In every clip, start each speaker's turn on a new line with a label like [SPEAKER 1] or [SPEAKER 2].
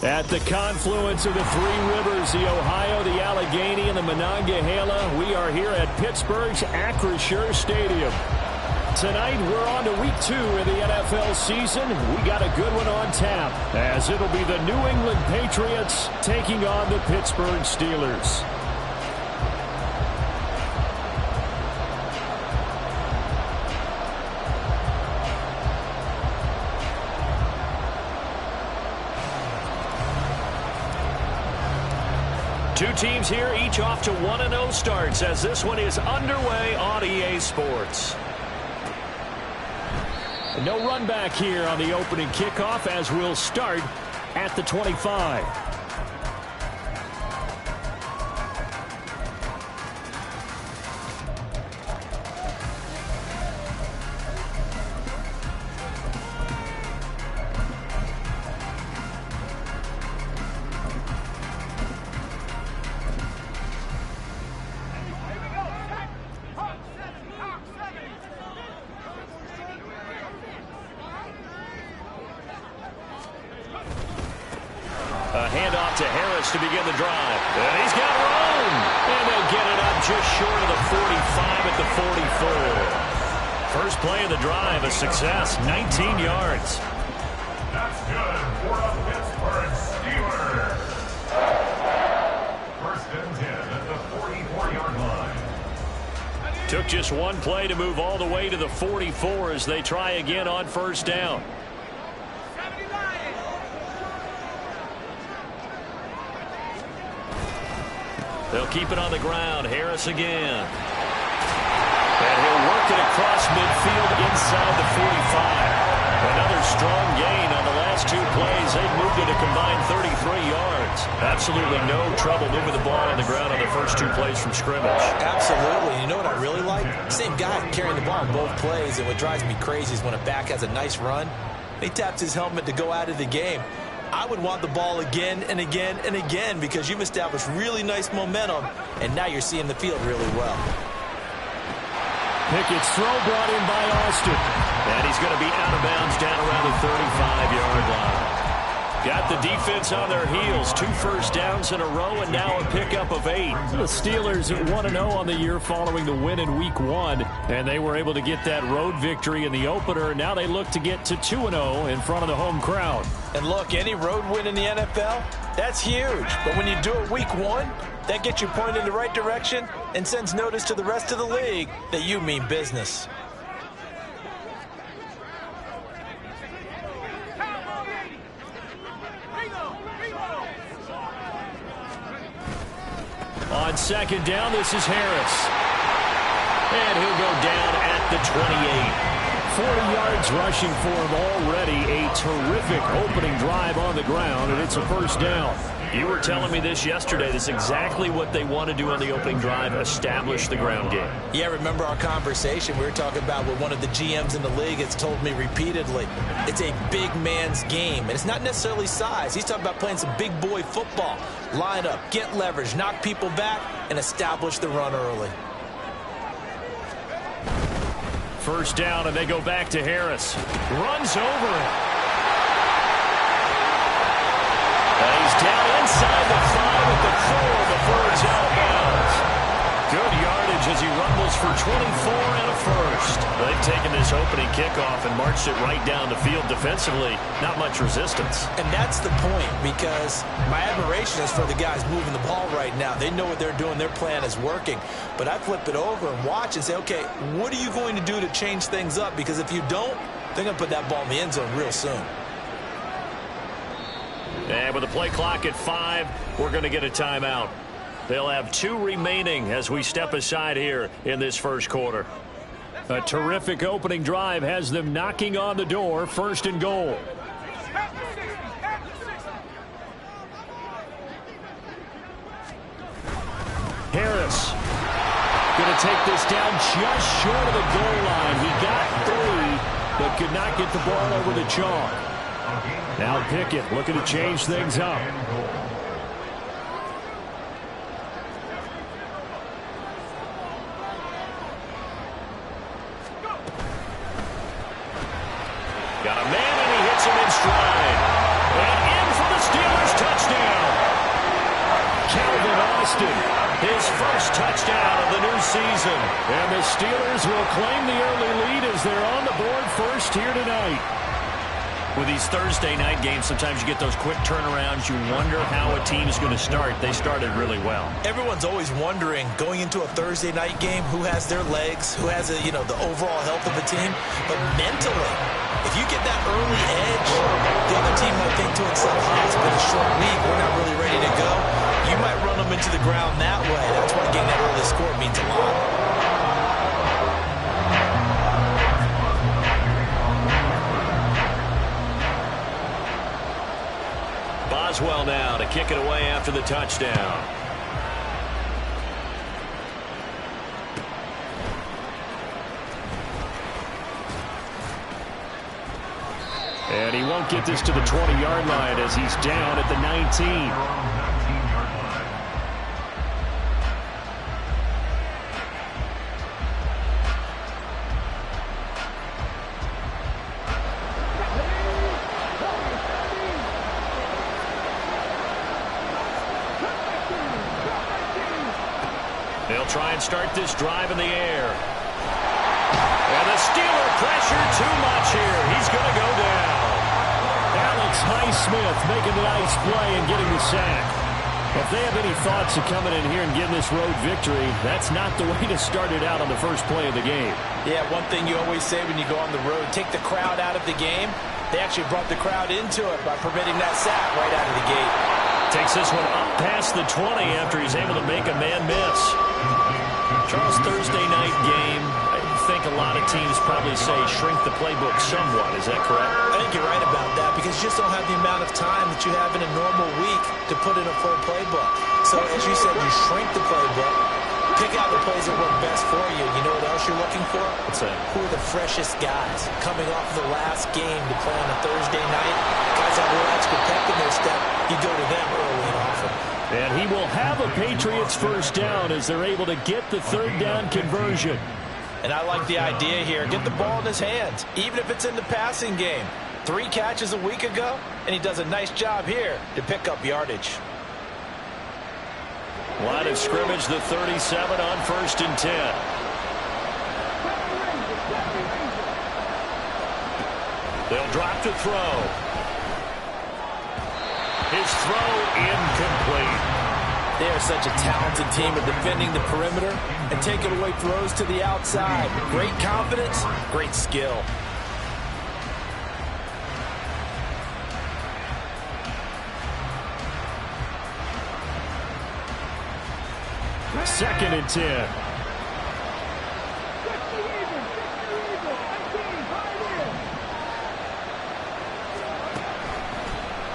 [SPEAKER 1] At the confluence of the three rivers, the Ohio, the Allegheny, and the Monongahela, we are here at Pittsburgh's Acrisure Stadium. Tonight, we're on to week 2 in the NFL season. We got a good one on tap, as it'll be the New England Patriots taking on the Pittsburgh Steelers. Two teams here, each off to 1-0 starts, as this one is underway on EA Sports. No run back here on the opening kickoff, as we'll start at the 25. A handoff to Harris to begin the drive. And he's got room. And they'll get it up just short of the 45 at the 44. First play of the drive, a success, 19 yards.
[SPEAKER 2] That's good for the Pittsburgh Steelers. First and 10 at the 44-yard line.
[SPEAKER 1] Took just one play to move all the way to the 44 as they try again on first down. They'll keep it on the ground. Harris again. And he'll work it across midfield inside the 45. Another strong gain on the last two plays. They've moved it a combined 33 yards. Absolutely no trouble moving the ball on the ground on the first two plays from scrimmage.
[SPEAKER 3] Absolutely. You know what I really like? Same guy carrying the ball on both plays. And what drives me crazy is when a back has a nice run, he taps his helmet to go out of the game. I would want the ball again and again and again because you've established really nice momentum, and now you're seeing the field really well.
[SPEAKER 1] Pickett's throw brought in by Austin. And he's going to be out of bounds down around the 35-yard line. Got the defense on their heels. 2 first downs in a row, and now a pickup of 8. The Steelers at 1-0 on the year following the win in Week 1, and they were able to get that road victory in the opener. Now they look to get to 2-0 in front of the home crowd.
[SPEAKER 3] And look, any road win in the NFL, that's huge. But when you do it Week 1, that gets you pointed in the right direction and sends notice to the rest of the league that you mean business.
[SPEAKER 1] On second down, this is Harris. And he'll go down at the 28. 40 yards rushing for him already. A terrific opening drive on the ground, and it's a first down. You were telling me this yesterday. This is exactly what they want to do on the opening drive, establish the ground game.
[SPEAKER 3] Yeah, remember our conversation? We were talking about what one of the GMs in the league has told me repeatedly. It's a big man's game, and it's not necessarily size. He's talking about playing some big boy football. Line up, get leverage, knock people back, and establish the run early.
[SPEAKER 1] First down, and they go back to Harris. Runs over it. And he's down inside the 5 at the 4 before it's out of bounds. Good yardage as he rumbles for 24 and a first. They've taken this opening kickoff and marched it right down the field defensively. Not much resistance.
[SPEAKER 3] And that's the point, because my admiration is for the guys moving the ball right now. They know what they're doing. Their plan is working. But I flip it over and watch and say, okay, what are you going to do to change things up? Because if you don't, they're going to put that ball in the end zone real soon.
[SPEAKER 1] And with the play clock at 5, we're going to get a timeout. They'll have 2 remaining as we step aside here in this first quarter. A terrific opening drive has them knocking on the door, first and goal. Harris going to take this down just short of the goal line. He got 3, but could not get the ball over the chalk. Now Pickett looking to change things up. Got a man, and he hits him in stride. And in for the steal. Austin, his first touchdown of the new season. And the Steelers will claim the early lead as they're on the board first here tonight. With these Thursday night games, sometimes you get those quick turnarounds. You wonder how a team's going to start. They started really well.
[SPEAKER 3] Everyone's always wondering, going into a Thursday night game, who has their legs, who has the overall health of the team. But mentally, if you get that early edge, the other team might think to itself, it's been a short week, we're not really ready to go. You might run them into the ground that way. That's why getting that early score means a lot.
[SPEAKER 1] Boswell now to kick it away after the touchdown. And he won't get this to the 20-yard line as he's down at the 19. They'll try and start this drive in the air. And the Steeler pressure too much here. He's going to go down. Alex Highsmith making a nice play and getting the sack. If they have any thoughts of coming in here and getting this road victory, that's not the way to start it out on the first play of the game.
[SPEAKER 3] Yeah, one thing you always say when you go on the road, take the crowd out of the game. They actually brought the crowd into it by permitting that sack right out of the gate.
[SPEAKER 1] Takes this one up past the 20 after he's able to make a man miss. Charles, Thursday night game, I think a lot of teams probably say shrink the playbook somewhat. Is that correct?
[SPEAKER 3] I think you're right about that because you just don't have the amount of time that you have in a normal week to put in a full playbook. So as you said, you shrink the playbook, pick out the plays that work best for you. You know what else you're looking for?
[SPEAKER 1] What's that?
[SPEAKER 3] Who are the freshest guys coming off the last game to play on a Thursday night? Guys have a little extra pep in their step. You go to them early and often.
[SPEAKER 1] And he will have a Patriots first down as they're able to get the third down conversion.
[SPEAKER 3] And I like the idea here. Get the ball in his hands, even if it's in the passing game. 3 catches a week ago, and he does a nice job here to pick up yardage.
[SPEAKER 1] Line of scrimmage, the 37 on 1st and 10. They'll drop to throw. His throw incomplete.
[SPEAKER 3] They are such a talented team at defending the perimeter and taking away throws to the outside. Great confidence, great skill.
[SPEAKER 1] Second and 10.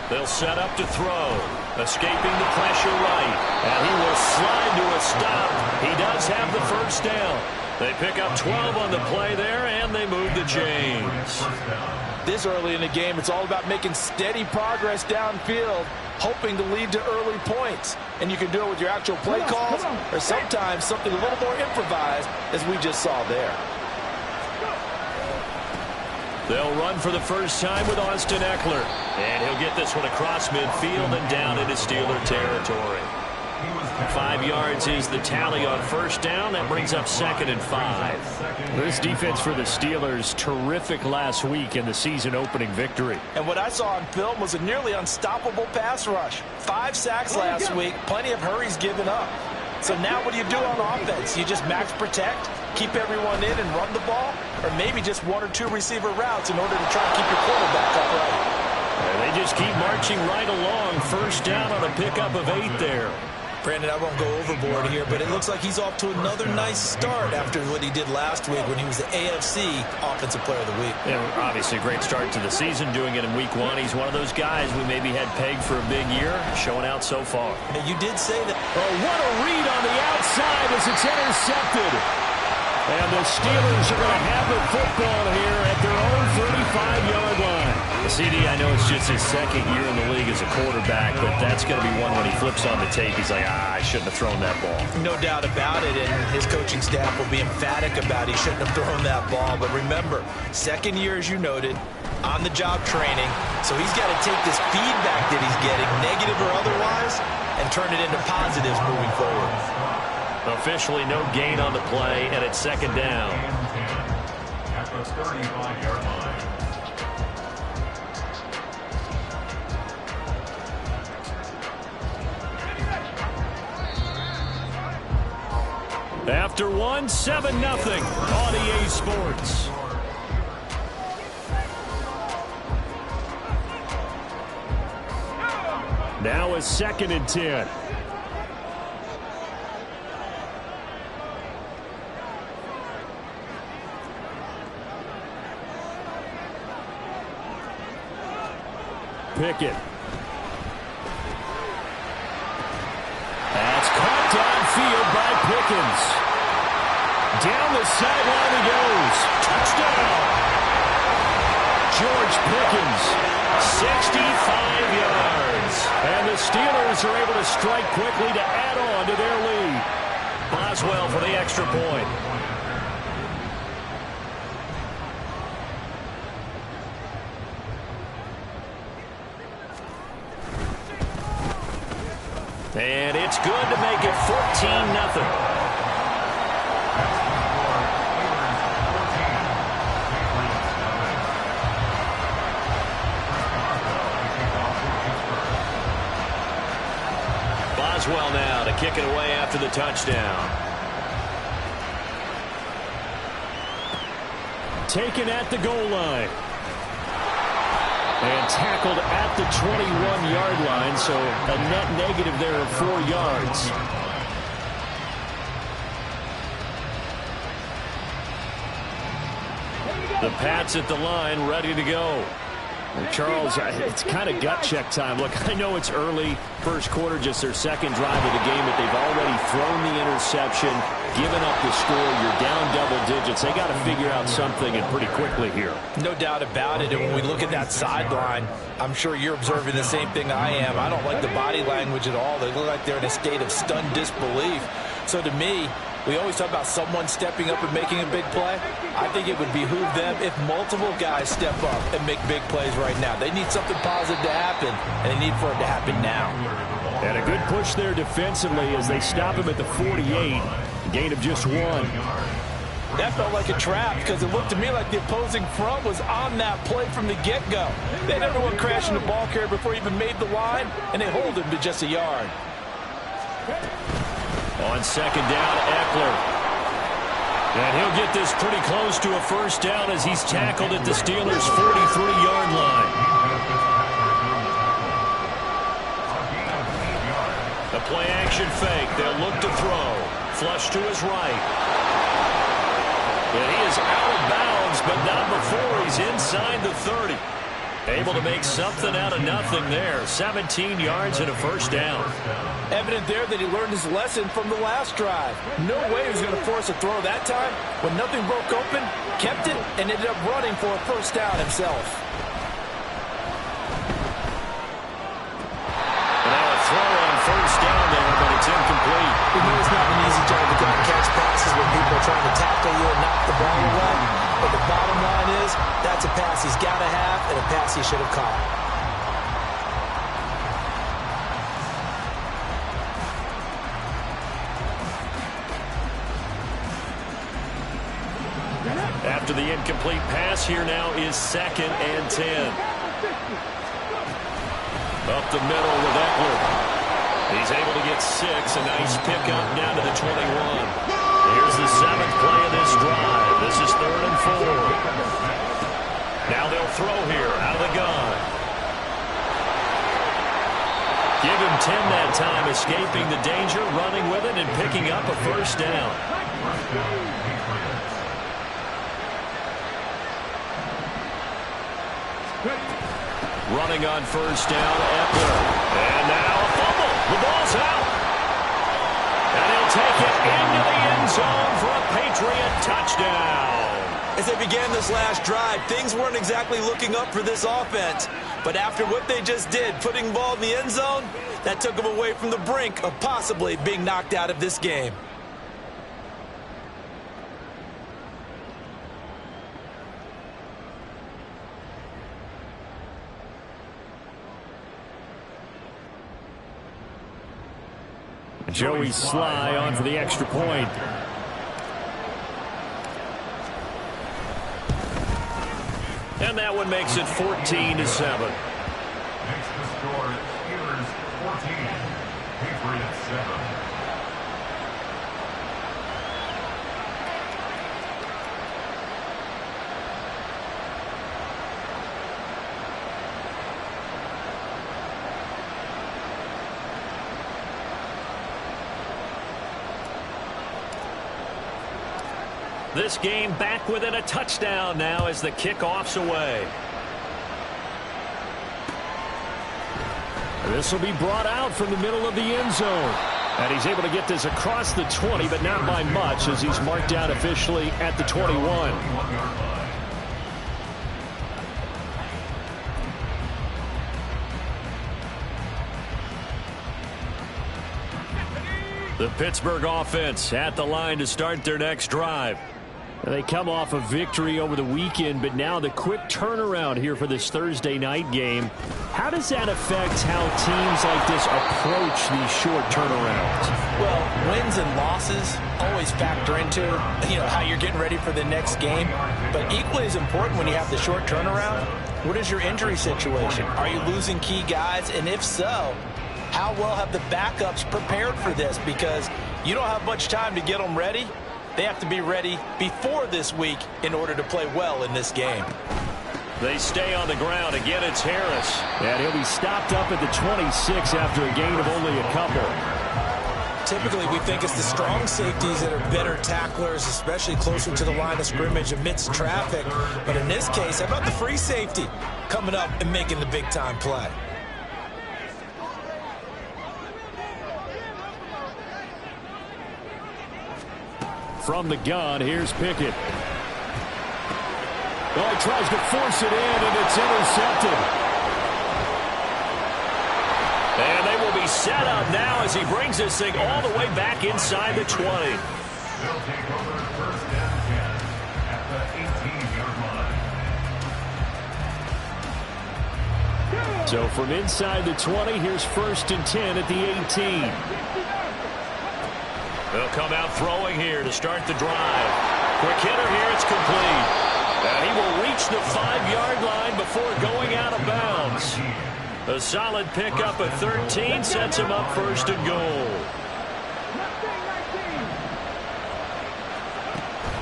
[SPEAKER 1] They'll set up to throw. Escaping the pressure right. And he will slide to a stop. He does have the first down. They pick up 12 on the play there, and they move the chains.
[SPEAKER 3] This early in the game, it's all about making steady progress downfield, hoping to lead to early points. And you can do it with your actual play calls or sometimes something a little more improvised, as we just saw there.
[SPEAKER 1] They'll run for the first time with Austin Eckler. And he'll get this one across midfield and down into Steeler territory. 5 yards is the tally on first down. That brings up 2nd and 5. This defense for the Steelers, terrific last week in the season opening victory.
[SPEAKER 3] And what I saw on film was a nearly unstoppable pass rush. 5 sacks last week, plenty of hurries given up. So now what do you do on offense? You just max protect, keep everyone in and run the ball, or maybe just 1 or 2 receiver routes in order to try and keep your quarterback upright.
[SPEAKER 1] And they just keep marching right along. First down on a pickup of 8 there.
[SPEAKER 3] Brandon, I won't go overboard here, but it looks like he's off to another nice start after what he did last week when he was the AFC Offensive Player of the Week.
[SPEAKER 1] Yeah, obviously a great start to the season, doing it in week 1. He's one of those guys we maybe had pegged for a big year, showing out so far.
[SPEAKER 3] Now, you did say that.
[SPEAKER 1] Oh, what a read on the outside as it's intercepted. And the Steelers are going to have the football here at their own 35-yard line. The CD, I know it's just his second year in the league as a quarterback, but that's going to be one when he flips on the tape. He's like, I shouldn't have thrown that ball.
[SPEAKER 3] No doubt about it, and his coaching staff will be emphatic about he shouldn't have thrown that ball. But remember, second year, as you noted, on-the-job training, so he's got to take this feedback that he's getting, negative or otherwise, and turn it into positives moving forward.
[SPEAKER 1] Officially no gain on the play, and it's second down.
[SPEAKER 2] At the 35-yard line.
[SPEAKER 1] After one, 7-0 on EA Sports. Now a 2nd and 10. Pickett. That's caught downfield by Pickens. Down the sideline he goes. Touchdown. George Pickens, 65 yards. And the Steelers are able to strike quickly to add on to their lead. Boswell for the extra point. And it's good to make it 14-0. Boswell now to kick it away after the touchdown. Taken at the goal line. And tackled at the 21-yard line, so a net negative there of 4 yards. The Pats at the line, ready to go. Well, Charles, it's kind of gut check time. Look, I know it's early, first quarter, just their second drive of the game, but they've already thrown the interception, given up the score. You're down double digits. They got to figure out something, and pretty quickly here. No doubt about it. And when we look at that sideline, I'm sure you're observing the same thing I am. I don't like the body language at all. They look like they're in a state of stunned disbelief. So to me, we always talk about someone stepping up and making a big play. I think it would behoove them if multiple guys step up and make big plays right now. They need something positive to happen, and they need for it to happen now. And a good push there defensively as they stop him at the 48. Gain of just 1. That felt like a trap because it looked to me like the opposing front was on that play from the get-go. They had everyone crashing the ball carrier before he even made the line, and they hold him to just a yard. On second down, Eckler. And he'll get this pretty close to a first down as he's tackled at the Steelers' 43-yard line. The play-action fake. They'll look to throw. Flush to his right. And he is out of bounds, but not before he's inside the 30. Able to make something out of nothing there. 17 yards and a first down. Evident there that he learned his lesson from the last drive. No way he was going to force a throw that time. When nothing broke open, kept it, and ended up running for a first down himself. And now a throw on first down there, but it's incomplete.
[SPEAKER 3] We know it's not an easy job to go and catch passes when people are trying to tackle you and knock the ball away. But the bottom line is, that's a pass he's got to have and a pass he should have caught.
[SPEAKER 1] After the incomplete pass, here now is 2nd and 10. Up the middle with Eckler. He's able to get 6. A nice pickup down to the 21. Here's the 7th play of this drive. This is 3rd and 4. Now they'll throw here out of the gun. Give him 10 that time, escaping the danger, running with it, and picking up a first down. Running on first down, Eckler. And now a fumble. The ball's out. And he'll take it into the end zone for a Patriot touchdown.
[SPEAKER 3] As they began this last drive, things weren't exactly looking up for this offense. But after what they just did, putting the ball in the end zone, that took them away from the brink of possibly being knocked out of this game.
[SPEAKER 1] Joey Sly on for the extra point. And that one makes it 14-7.
[SPEAKER 2] Makes the score Steelers 14, Patriots 7.
[SPEAKER 1] This game back within a touchdown now as the kickoff's away. This will be brought out from the middle of the end zone. And he's able to get this across the 20, but not by much as he's marked down officially at the 21. The Pittsburgh offense at the line to start their next drive. They come off a victory over the weekend, but now the quick turnaround here for this Thursday night game. How does that affect how teams like this approach these short turnarounds?
[SPEAKER 3] Well, wins and losses always factor into, how you're getting ready for the next game. But equally as important when you have the short turnaround, what is your injury situation? Are you losing key guys? And if so, how well have the backups prepared for this? Because you don't have much time to get them ready. They have to be ready before this week in order to play well in this game.
[SPEAKER 1] They stay on the ground. Again, it's Harris. And he'll be stopped up at the 26 after a gain of only a couple.
[SPEAKER 3] Typically, we think it's the strong safeties that are better tacklers, especially closer to the line of scrimmage amidst traffic. But in this case, how about the free safety coming up and making the big-time play?
[SPEAKER 1] From the gun, here's Pickett. Oh, he tries to force it in, and it's intercepted. And they will be set up now as he brings this thing all the way back inside the 20.
[SPEAKER 2] They'll take over first and 10 at the 18-yard line.
[SPEAKER 1] So from inside the 20, here's first and 10 at the 18. They'll come out throwing here to start the drive. Quick hitter here, it's complete. And he will reach the 5-yard line before going out of bounds. A solid pickup at 13 sets him up first and goal.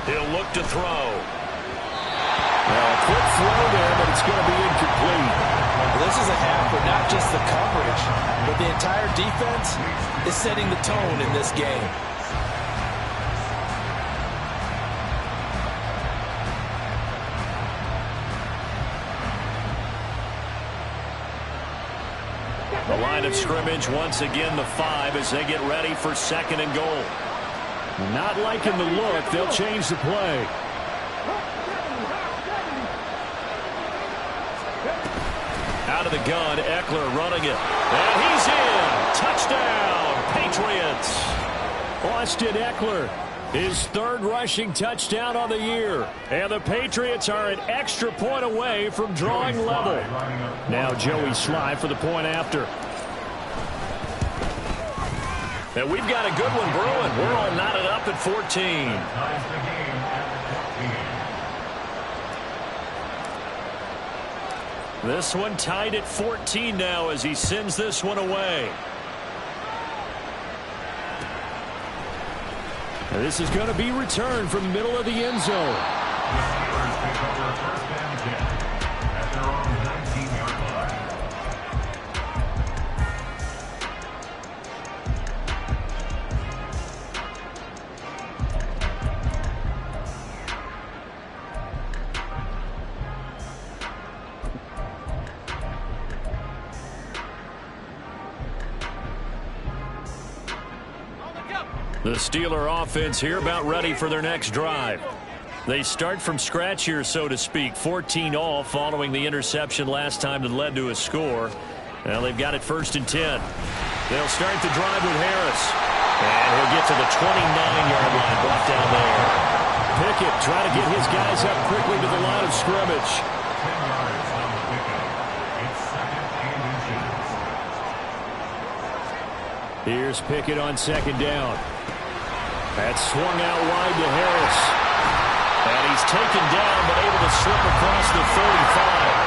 [SPEAKER 1] He'll look to throw. Well, a quick throw there, but it's going to be incomplete.
[SPEAKER 3] This is a half where not just the coverage, but the entire defense is setting the tone in this game.
[SPEAKER 1] The line of scrimmage once again the 5 as they get ready for second and goal. Not liking the look, they'll change the play. Out of the gun, Eckler running it. And he's in. Touchdown, Patriots. Austin Eckler, his third rushing touchdown on the year. And the Patriots are an extra point away from drawing level. Now Joey Sly for the point after. And we've got a good one brewing. We're all knotted up at 14.
[SPEAKER 2] Ties the game at 14.
[SPEAKER 1] This one tied at 14 now as he sends this one away. And this is going to be returned from the middle of the end zone.
[SPEAKER 2] The Steelers take over first and 10 at their own 19-yard line.
[SPEAKER 1] The Steeler offense here about ready for their next drive. They start from scratch here, so to speak. 14 all following the interception last time that led to a score. Now they've got it 1st and 10. They'll start the drive with Harris. And he'll get to the 29-yard line, brought down there. Pickett trying to get his guys up quickly to the line of scrimmage.
[SPEAKER 2] 10 yards on the pickup. It's 2nd and inches.
[SPEAKER 1] Here's Pickett on 2nd down. That's swung out wide to Harris. And he's taken down, but able to slip across the 35.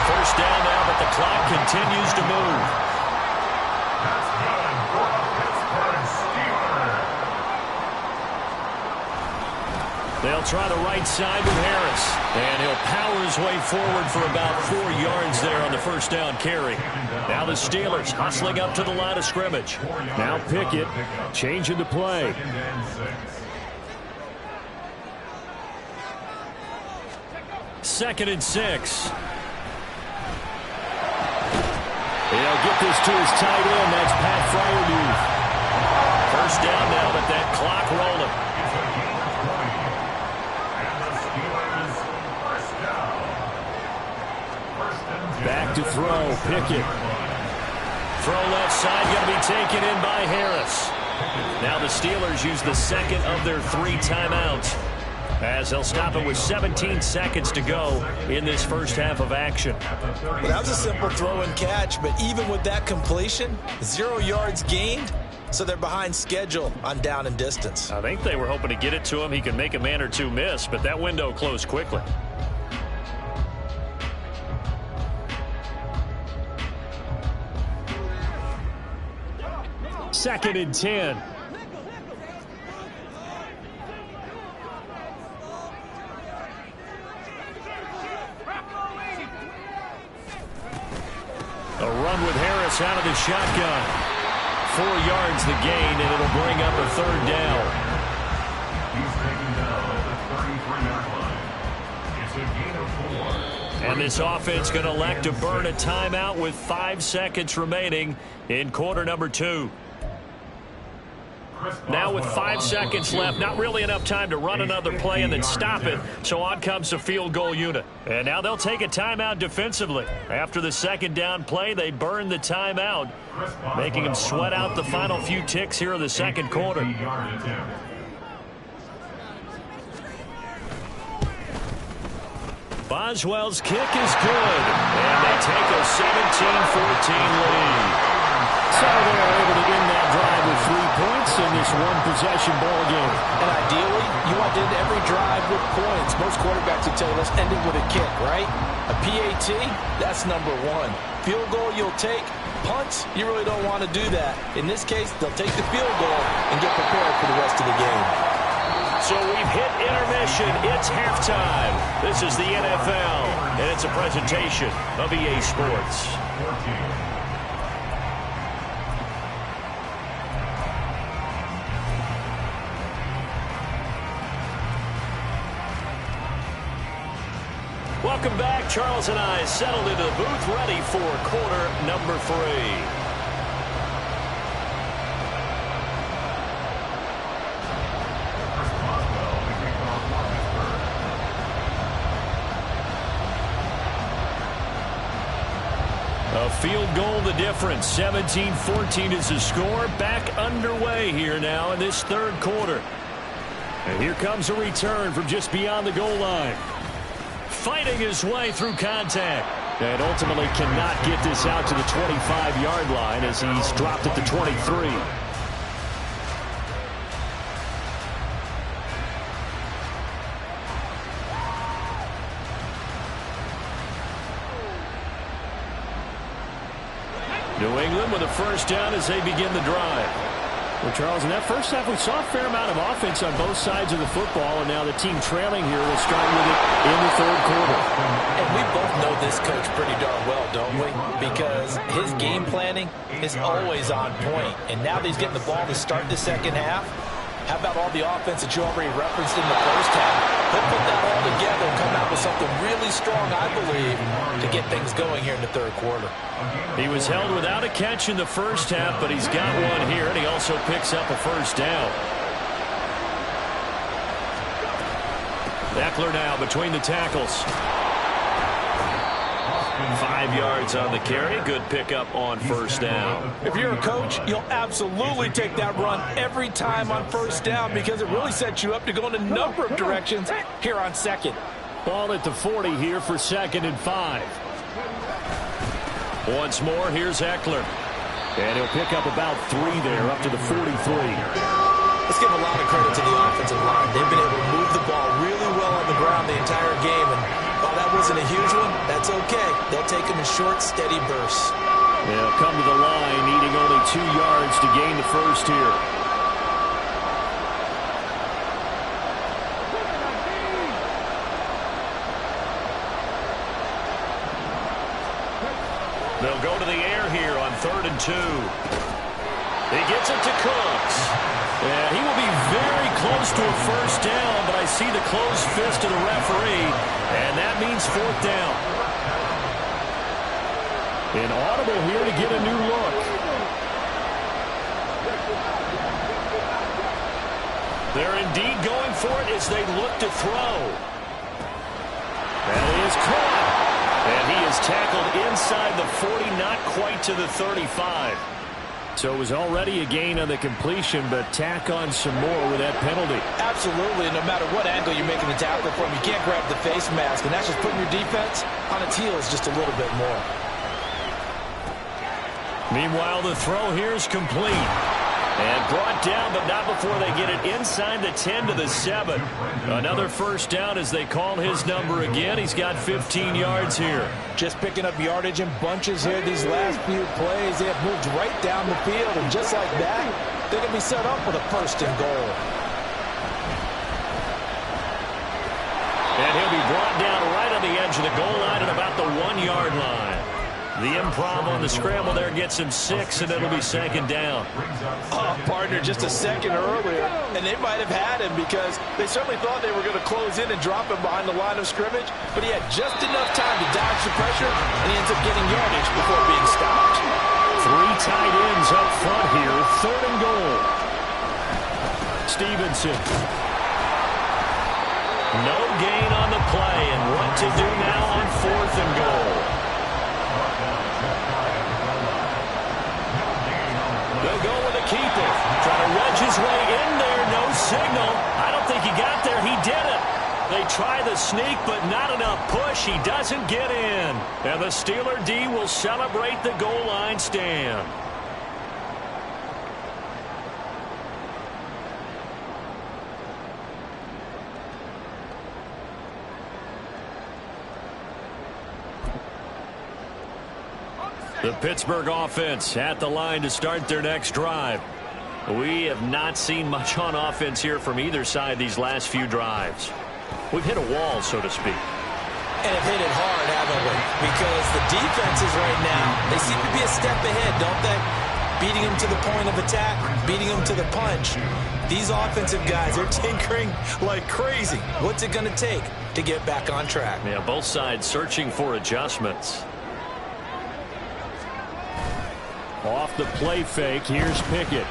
[SPEAKER 1] 1st down now, but the clock continues to move.
[SPEAKER 2] That's good for the Pittsburgh Steelers.
[SPEAKER 1] They'll try the right side with Harris. And he'll power his way forward for about 4 yards there on the 1st down carry. Now the Steelers hustling up to the line of scrimmage. Now Pickett changing the play.
[SPEAKER 2] 2nd and 6.
[SPEAKER 1] 2nd and 6. He'll get this to his tight end. That's Pat Fryermuth. 1st down now, but that clock rolling.
[SPEAKER 2] It's a gain of 20. And the Steelers 1st down. 1st and 10.
[SPEAKER 1] Back to throw. Pickett. Throw left side going to be taken in by Harris. Now the Steelers use the 2nd of their 3 timeouts, as they'll stop it with 17 seconds to go in this 1st half of action.
[SPEAKER 3] Well, that was a simple throw and catch, but even with that completion, 0 yards gained, so they're behind schedule on down and distance.
[SPEAKER 1] I think they were hoping to get it to him. He can make a man or two miss, but that window closed quickly. Second and 10. A run with Harris out of the shotgun. 4 yards the gain, and it'll bring up a 3rd down.
[SPEAKER 2] He's taken down at the 33-yard line. It's a gain of 4.
[SPEAKER 1] And this offense going to elect to burn a timeout with 5 seconds remaining in quarter number 2. Now with 5 seconds left, not really enough time to run another play and then stop it. So on comes the field goal unit. And now they'll take a timeout defensively. After the 2nd down play, they burn the timeout, making them sweat out the final few ticks here in the 2nd quarter. Boswell's kick is good. And they take a 17-14 lead. So they're able to end that drive with 3 points in this one-possession ball game.
[SPEAKER 3] And ideally, you want to end every drive with points. Most quarterbacks would tell you, let's end it with a kick, right? A PAT, that's number 1. Field goal you'll take. Punts, you really don't want to do that. In this case, they'll take the field goal and get prepared for the rest of the game.
[SPEAKER 1] So we've hit intermission. It's halftime. This is the NFL, and it's a presentation of EA Sports.
[SPEAKER 2] 14.
[SPEAKER 1] Welcome back. Charles and I settled into the booth, ready for quarter number 3. A field goal the difference. 17-14 is the score. Back underway here now in this 3rd quarter. And here comes a return from just beyond the goal line. Fighting his way through contact. And ultimately cannot get this out to the 25-yard line as he's dropped at the 23. New England with a 1st down as they begin the drive. Well, Charles, in that 1st half, we saw a fair amount of offense on both sides of the football, and now the team trailing here will start with it in the 3rd quarter.
[SPEAKER 3] And we both know this coach pretty darn well, don't we? Because his game planning is always on point. And now that he's getting the ball to start the 2nd half, how about all the offense that you already referenced in the 1st half? He'll put that all together and come out with something really strong, I believe, to get things going here in the 3rd quarter.
[SPEAKER 1] He was held without a catch in the 1st half, but he's got one here, and he also picks up a 1st down. Eckler now between the tackles. 5 yards on the carry. Good pickup on first down.
[SPEAKER 3] If you're a coach, you'll absolutely take that run every time on first down because it really sets you up to go in a number of directions here on second.
[SPEAKER 1] Ball at the 40 here for 2nd and 5. Once more, here's Eckler. And he'll pick up about 3 there, up to the 43.
[SPEAKER 3] Let's give a lot of credit to the offensive line. They've been able to move the ball really well on the ground the entire game. And while that wasn't a huge one, that's okay. They'll take them in short, steady bursts.
[SPEAKER 1] They'll come to the line, needing only 2 yards to gain the first here. They'll go to the air here on 3rd and 2. He gets it to Cooks. Yeah, he will be very close to a first down, but I see the closed fist of the referee, and that means 4th down. Inaudible here to get a new look. They're indeed going for it as they look to throw. That is caught. And he is tackled inside the 40, not quite to the 35. So it was already a gain on the completion, but tack on some more with that penalty.
[SPEAKER 3] Absolutely, and no matter what angle you're making the tackle from, you can't grab the face mask, and that's just putting your defense on its heels just a little bit more.
[SPEAKER 1] Meanwhile, the throw here is complete. And brought down, but not before they get it inside the 10 to the 7. Another first down as they call his number again. He's got 15 yards here.
[SPEAKER 3] Just picking up yardage in bunches here these last few plays. They have moved right down the field, and just like that, they're going to be set up for the 1st and goal.
[SPEAKER 1] And he'll be brought down right on the edge of the goal line at about the 1-yard line. The improv on the scramble there gets him 6, and it'll be 2nd down.
[SPEAKER 3] Oh, partner, just a second earlier, and they might have had him because they certainly thought they were going to close in and drop him behind the line of scrimmage, but he had just enough time to dodge the pressure, and he ends up getting yardage before being stopped.
[SPEAKER 1] 3 tight ends up front here, 3rd and goal. Stevenson. No gain on the play, and what to do now on 4th and goal. They'll go with a keeper. Trying to wedge his way in there. No signal. I don't think he got there. He did it. They try the sneak, but not enough push. He doesn't get in. And the Steeler D will celebrate the goal line stand. The Pittsburgh offense at the line to start their next drive. We have not seen much on offense here from either side these last few drives. We've hit a wall, so to speak.
[SPEAKER 3] And have hit it hard, haven't we? Because the defenses right now, they seem to be a step ahead, don't they? Beating them to the point of attack, beating them to the punch. These offensive guys are tinkering like crazy. What's it going to take to get back on track?
[SPEAKER 1] Yeah, both sides searching for adjustments. Off the play fake, here's Pickett.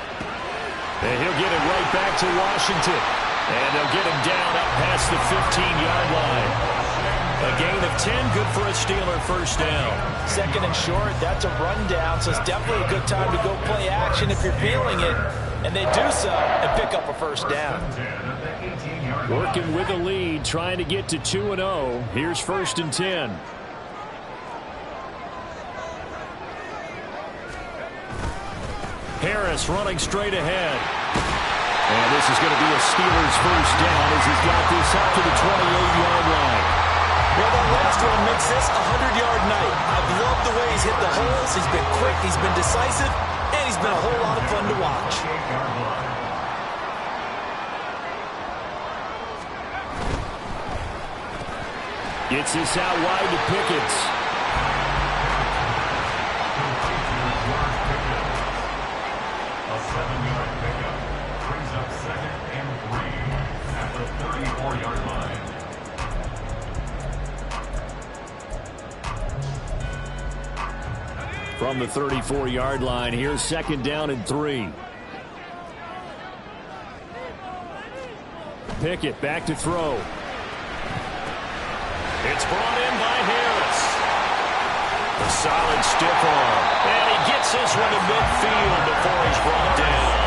[SPEAKER 1] And he'll get it right back to Washington. And they'll get him down up past the 15-yard line. A gain of 10, good for a Steeler first down.
[SPEAKER 3] 2nd and short, that's a rundown, so it's definitely a good time to go play action if you're feeling it. And they do so and pick up a first down.
[SPEAKER 1] Working with the lead, trying to get to 2-0. Here's 1st and 10. Harris running straight ahead. And this is going to be a Steelers first down as he's got this up to the 28-yard line.
[SPEAKER 3] Well, that last one makes this a 100-yard night. I've loved the way he's hit the holes. He's been quick, he's been decisive, and he's been a whole lot of fun to watch.
[SPEAKER 1] Gets this out wide to Pickett.
[SPEAKER 2] A 7-yard pickup brings up 2nd and 3 at the 34-yard line.
[SPEAKER 1] From the 34-yard line, here's 2nd down and 3. Pickett back to throw. It's brought in by Harris. A solid stiff arm. And he gets this one to midfield before he's brought down.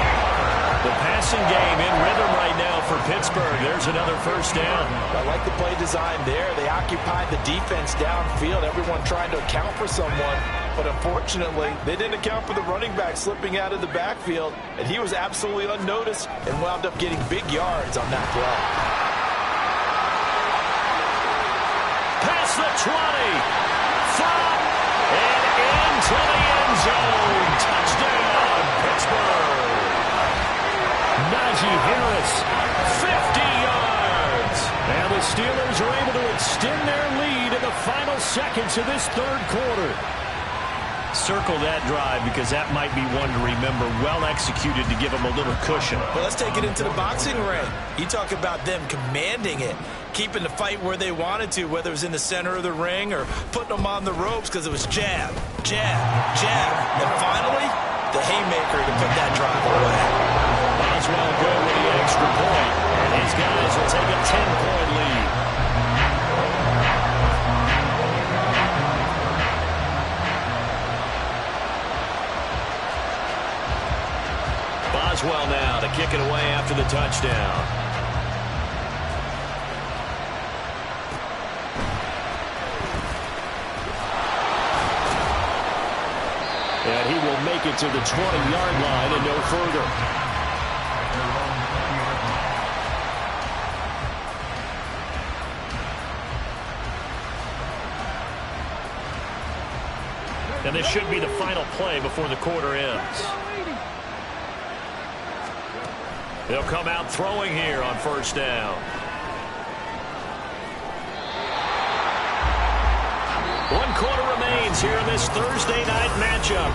[SPEAKER 1] The passing game in rhythm right now for Pittsburgh. There's another first down.
[SPEAKER 3] I like the play design there. They occupied the defense downfield. Everyone trying to account for someone. But unfortunately, they didn't account for the running back slipping out of the backfield. And he was absolutely unnoticed and wound up getting big yards on that play.
[SPEAKER 1] Past the 20. 5. And into the end zone. Touchdown, Pittsburgh. Najee Harris, 50 yards. And the Steelers are able to extend their lead in the final seconds of this third quarter. Circle that drive because that might be one to remember. Well executed to give them a little cushion.
[SPEAKER 3] Well, let's take it into the boxing ring. You talk about them commanding it, keeping the fight where they wanted to, whether it was in the center of the ring or putting them on the ropes because it was jab, jab, jab. And finally, the haymaker to put that drive away.
[SPEAKER 1] Boswell good with the extra point. And these guys will take a 10-point lead. Boswell now to kick it away after the touchdown. And he will make it to the 20-yard line and no further. And this should be the final play before the quarter ends. They'll come out throwing here on first down. One quarter remains here in this Thursday night matchup.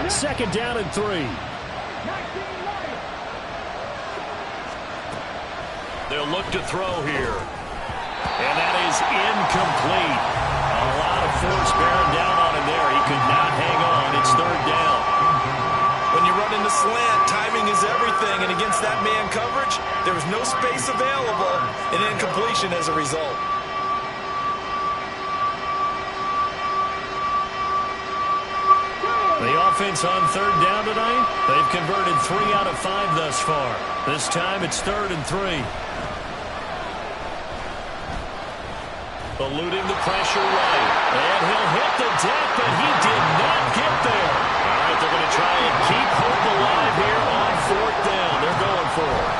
[SPEAKER 1] Second down and 3. They'll look to throw here. And that is incomplete. A lot of force bearing down on him there. He could not hang on. It's third down.
[SPEAKER 3] When you run in the slant, timing is everything. And against that man coverage, there was no space available. And incompletion as a result.
[SPEAKER 1] The offense on third down tonight, they've converted 3 out of 5 thus far. This time it's 3rd and 3. Eluding the pressure right. And he'll hit the deck, but he did not get there. All right, they're going to try and keep hope alive here on 4th down. They're going for it.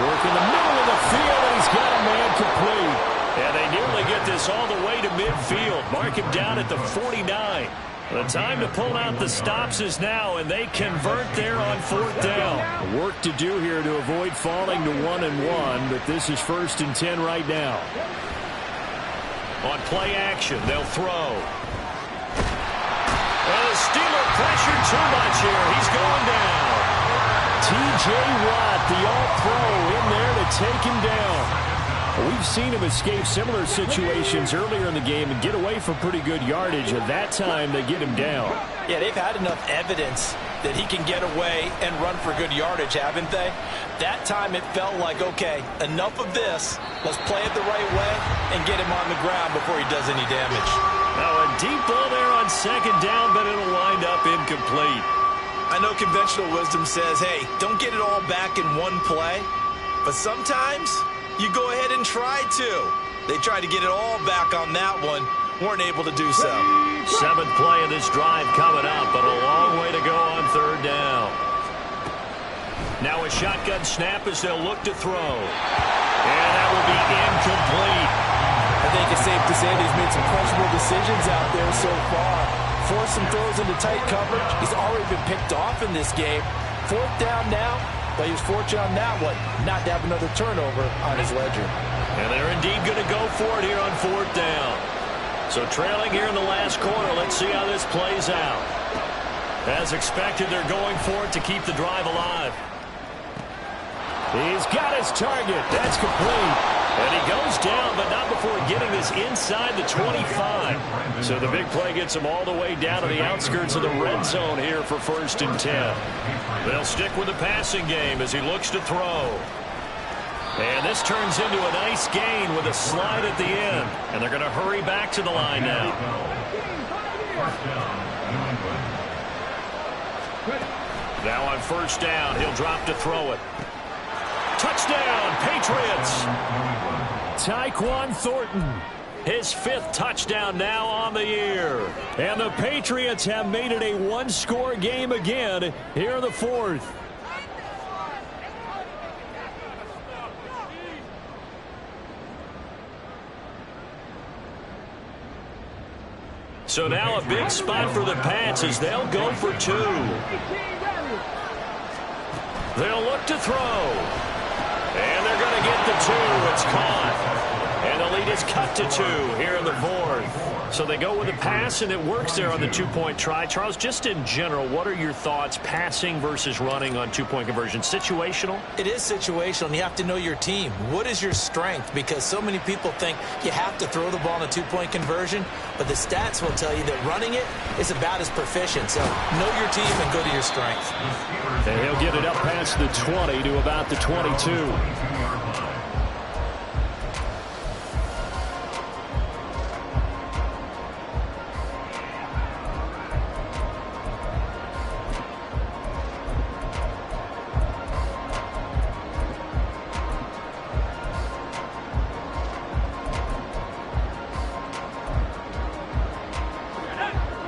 [SPEAKER 1] Work in the middle of the field, and he's got a man complete. And they nearly get this all the way to midfield. Mark him down at the 49. The time to pull out the stops is now, and they convert there on 4th down. Work to do here to avoid falling to 1-1, but this is 1st and 10 right now. On play action, they'll throw. And the Steeler pressured too much here. He's going down. T.J. Watt, the all-pro, in there to take him down. We've seen him escape similar situations earlier in the game and get away for pretty good yardage. At that time, they get him down.
[SPEAKER 3] Yeah, they've had enough evidence that he can get away and run for good yardage, haven't they? That time it felt like, okay, enough of this. Let's play it the right way and get him on the ground before he does any damage.
[SPEAKER 1] Now a deep ball there on 2nd down, but it'll wind up incomplete.
[SPEAKER 3] I know conventional wisdom says, hey, don't get it all back in one play. But sometimes you go ahead and try to. They tried to get it all back on that one. Weren't able to do so.
[SPEAKER 1] 7th play of this drive coming up, but a long way to go on 3rd down. Now a shotgun snap as they'll look to throw. And that will be incomplete.
[SPEAKER 3] I think it's safe to say that he's made some questionable decisions out there so far. Forced some throws into tight coverage. He's already been picked off in this game. 4th down now. But he was fortunate on that one, not to have another turnover on his ledger.
[SPEAKER 1] And they're indeed going to go for it here on 4th down. So trailing here in the last quarter, let's see how this plays out. As expected, they're going for it to keep the drive alive. He's got his target. That's complete. And he goes down, but not before getting this inside the 25. So the big play gets him all the way down to the outskirts of the red zone here for 1st and 10. They'll stick with the passing game as he looks to throw. And this turns into a nice gain with a slide at the end. And they're going to hurry back to the line now. Now on 1st down, he'll drop to throw it. Touchdown, Patriots! Tyquan Thornton, his 5th touchdown now on the year. And the Patriots have made it a one-score game again here in the 4th. So now a big spot for the Pats as they'll go for 2. They'll look to throw. And they're going to get the 2. It's caught. And the lead is cut to 2 here in the 4th. So they go with a pass, and it works there on the 2-point try. Charles, just in general, what are your thoughts passing versus running on 2-point conversion? Situational?
[SPEAKER 3] It is situational, and you have to know your team. What is your strength? Because so many people think you have to throw the ball in a 2-point conversion, but the stats will tell you that running it is about as proficient. So know your team and go to your strength.
[SPEAKER 1] And he'll get it up past the 20 to about the 22.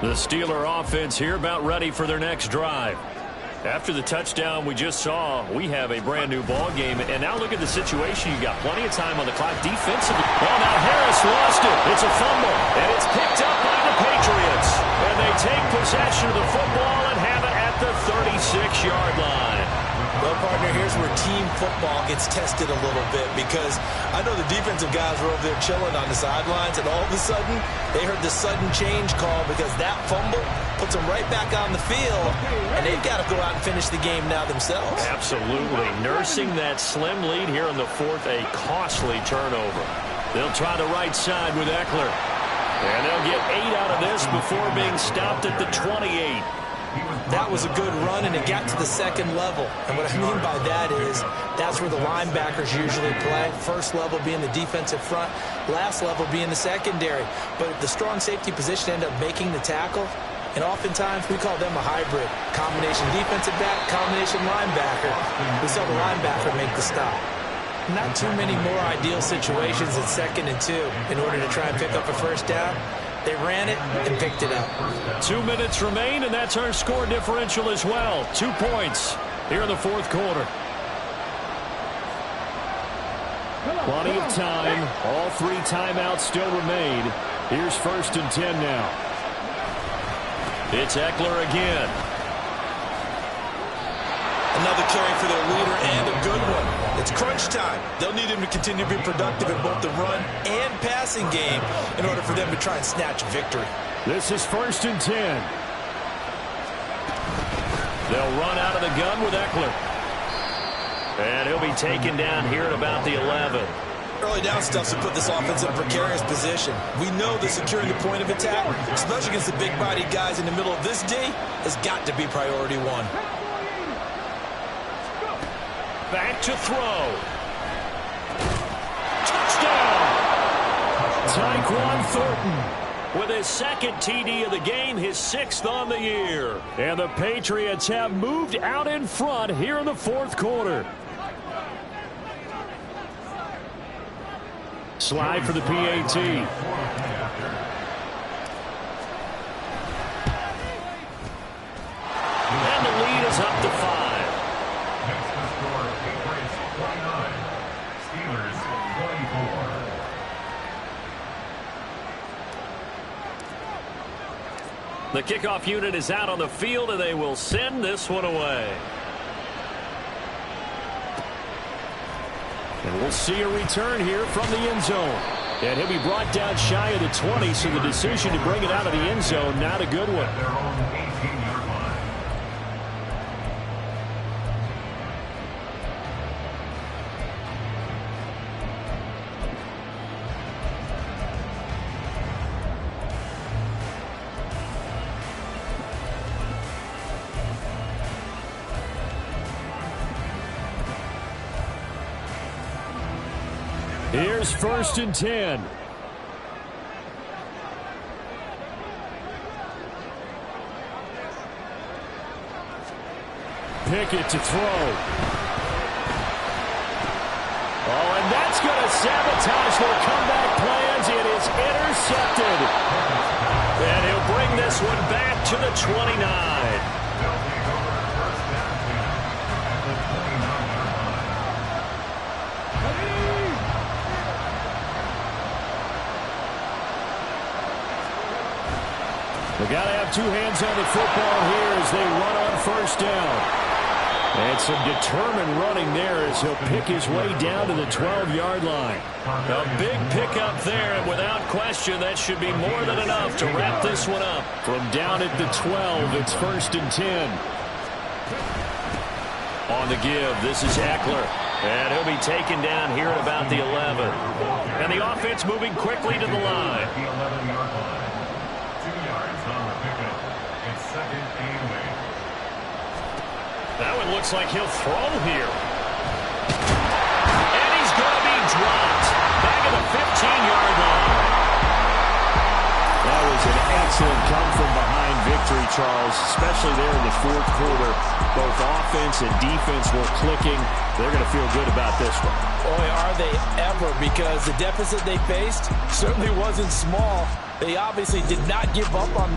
[SPEAKER 1] The Steeler offense here about ready for their next drive. After the touchdown we just saw, we have a brand new ball game. And now look at the situation. You got plenty of time on the clock defensively. Oh, now Harris lost it. It's a fumble. And it's picked up by the Patriots. And they take possession of the football and have it at the 36-yard line.
[SPEAKER 3] Well, partner, here's where team football gets tested a little bit, because I know the defensive guys were over there chilling on the sidelines, and all of a sudden they heard the sudden change call because that fumble puts them right back on the field, and they've got to go out and finish the game now themselves.
[SPEAKER 1] Absolutely. Nursing that slim lead here in the 4th, a costly turnover. They'll try the right side with Eckler. And they'll get 8 out of this before being stopped at the 28.
[SPEAKER 3] That was a good run, and it got to the 2nd level. And what I mean by that is that's where the linebackers usually play. First level being the defensive front, last level being the secondary. But the strong safety position ended up making the tackle, and oftentimes we call them a hybrid. Combination defensive back, combination linebacker. We saw the linebacker make the stop. Not too many more ideal situations in 2nd and 2 in order to try and pick up a 1st down. They ran it and picked it up.
[SPEAKER 1] 2 minutes remain, and that's our score differential as well. 2 points here in the 4th quarter. Plenty of time. All 3 timeouts still remain. Here's 1st and 10 now. It's Eckler again.
[SPEAKER 3] Another carry for their leader, and a good one. It's crunch time. They'll need him to continue to be productive in both the run and passing game in order for them to try and snatch victory.
[SPEAKER 1] This is 1st and 10. They'll run out of the gun with Eckler. And he'll be taken down here at about the 11.
[SPEAKER 3] Early down stuff's to put this offense in a precarious position. We know that securing the point of attack, especially against the big-bodied guys in the middle of this D, has got to be priority 1.
[SPEAKER 1] Back to throw. Touchdown! Tyquan Thornton with his 2nd TD of the game, his 6th on the year. And the Patriots have moved out in front here in the 4th quarter. Slide for the PAT. And the lead is up to 5. The kickoff unit is out on the field, and they will send this one away. And we'll see a return here from the end zone. And he'll be brought down shy of the 20, so the decision to bring it out of the end zone, not a good one. Here's 1st and 10. Pickett to throw. Oh, and that's going to sabotage their comeback plans. It is intercepted. And he'll bring this one back to the 29. They got to have two hands on the football here as they run on 1st down. And some determined running there as he'll pick his way down to the 12-yard line. A big pickup there, and without question, that should be more than enough to wrap this one up. From down at the 12, it's 1st and 10. On the give, this is Eckler. And he'll be taken down here at about the 11. And the offense moving quickly to the line.
[SPEAKER 2] 11-yard line. 2 yards on the pickup. It's 2nd and 8.
[SPEAKER 1] That one looks like he'll throw here. And he's going to be dropped. Back at the 15-yard line. That was an excellent come-from-behind victory, Charles, especially there in the 4th quarter. Both offense and defense were clicking. They're going to feel good about this one.
[SPEAKER 3] Boy, are they ever, because the deficit they faced certainly wasn't small. They obviously did not give up on